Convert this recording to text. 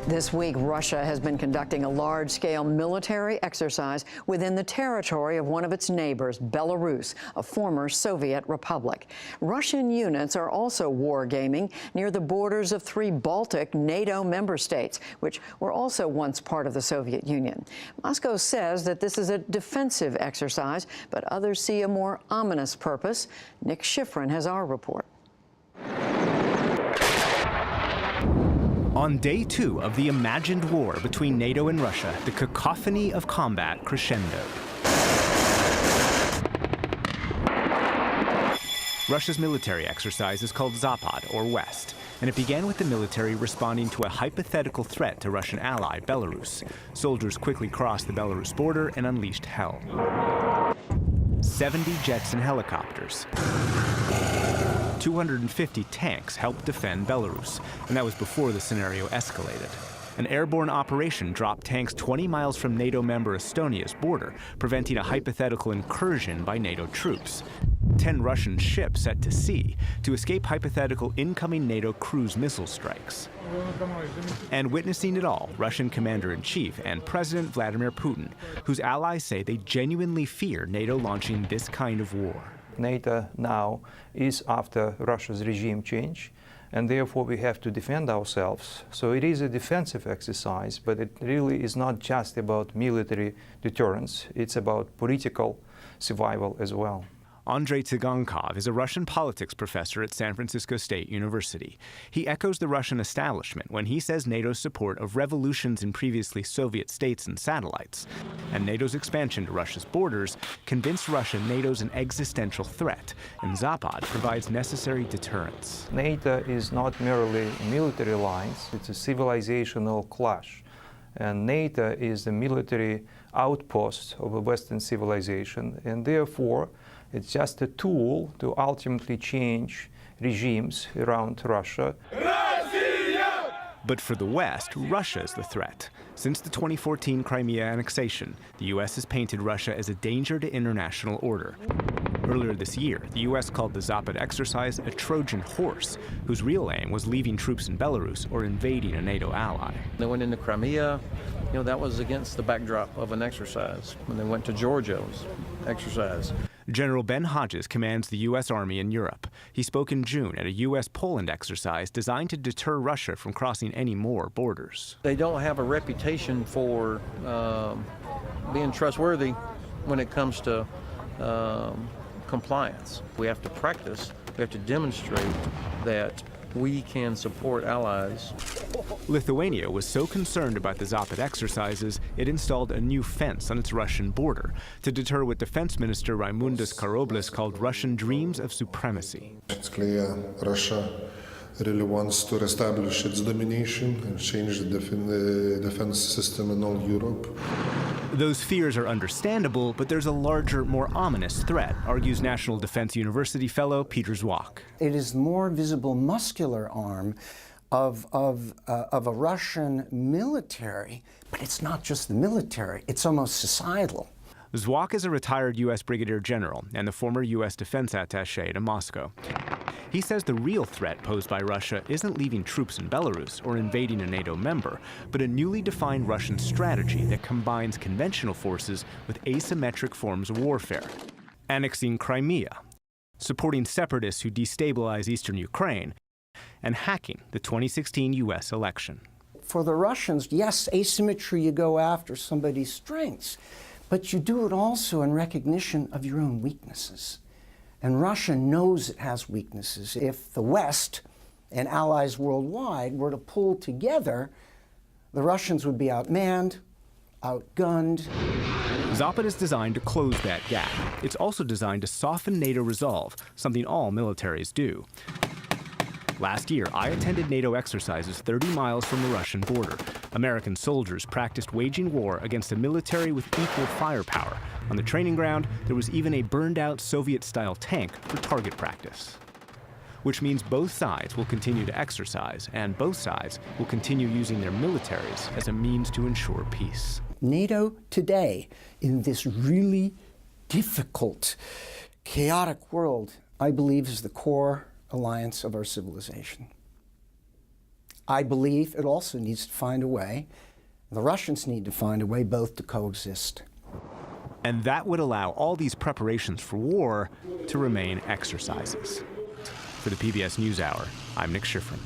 This week, Russia has been conducting a large-scale military exercise within the territory of one of its neighbors, Belarus, a former Soviet republic. Russian units are also wargaming near the borders of 3 Baltic NATO member states, which were also once part of the Soviet Union. Moscow says that this is a defensive exercise, but others see a more ominous purpose. Nick Schifrin has our report. On day 2 of the imagined war between NATO and Russia, the cacophony of combat crescendoed. Russia's military exercise is called Zapad, or West, and it began with the military responding to a hypothetical threat to Russian ally Belarus. Soldiers quickly crossed the Belarus border and unleashed hell. 70 jets and helicopters. 250 tanks helped defend Belarus, and that was before the scenario escalated. An airborne operation dropped tanks 20 miles from NATO member Estonia's border, preventing a hypothetical incursion by NATO troops. 10 Russian ships set to sea to escape hypothetical incoming NATO cruise missile strikes. And witnessing it all, Russian Commander-in-Chief and President Vladimir Putin, whose allies say they genuinely fear NATO launching this kind of war. NATO now is after Russia's regime change, and therefore we have to defend ourselves. So it is a defensive exercise, but it really is not just about military deterrence. It's about political survival as well. Andrei Tsigankov is a Russian politics professor at San Francisco State University. He echoes the Russian establishment when he says NATO's support of revolutions in previously Soviet states and satellites, and NATO's expansion to Russia's borders, convinced Russia NATO's an existential threat, and Zapad provides necessary deterrence. NATO is not merely a military alliance, it's a civilizational clash. And NATO is the military outpost of a Western civilization, and therefore it's just a tool to ultimately change regimes around Russia. But for the West, Russia is the threat. Since the 2014 Crimea annexation, the U.S. has painted Russia as a danger to international order. Earlier this year, the U.S. called the Zapad exercise a Trojan horse, whose real aim was leaving troops in Belarus or invading a NATO ally. They went into Crimea, that was against the backdrop of an exercise. When they went to Georgia, it was exercise. General Ben Hodges commands the U.S. Army in Europe. He spoke in June at a U.S.-Poland exercise designed to deter Russia from crossing any more borders. They don't have a reputation for being trustworthy when it comes to compliance. We have to practice, we have to demonstrate that we can support allies. Lithuania was so concerned about the Zapad exercises, it installed a new fence on its Russian border to deter what Defense Minister Raimundas Karoblis called Russian dreams of supremacy. It's clear Russia really wants to establish its domination and change the defense system in all Europe. Those fears are understandable, but there's a larger, more ominous threat, argues National Defense University fellow Peter Zwak. It is the more visible muscular arm of a Russian military, but it's not just the military, it's almost societal. Zwak is a retired U.S. Brigadier General and the former U.S. Defense Attaché to Moscow. He says the real threat posed by Russia isn't leaving troops in Belarus or invading a NATO member, but a newly defined Russian strategy that combines conventional forces with asymmetric forms of warfare. Annexing Crimea, supporting separatists who destabilize eastern Ukraine, and hacking the 2016 U.S. election. For the Russians, yes, asymmetry, you go after somebody's strengths, but you do it also in recognition of your own weaknesses. And Russia knows it has weaknesses. If the West and allies worldwide were to pull together, the Russians would be outmanned, outgunned. Zapad is designed to close that gap. It's also designed to soften NATO resolve, something all militaries do. Last year, I attended NATO exercises 30 miles from the Russian border. American soldiers practiced waging war against a military with equal firepower. On the training ground, there was even a burned-out Soviet-style tank for target practice. Which means both sides will continue to exercise, and both sides will continue using their militaries as a means to ensure peace. NATO today, in this really difficult, chaotic world, I believe is the core alliance of our civilization. I believe it also needs to find a way, the Russians need to find a way both to coexist. And that would allow all these preparations for war to remain exercises. For the PBS NewsHour, I'm Nick Schifrin.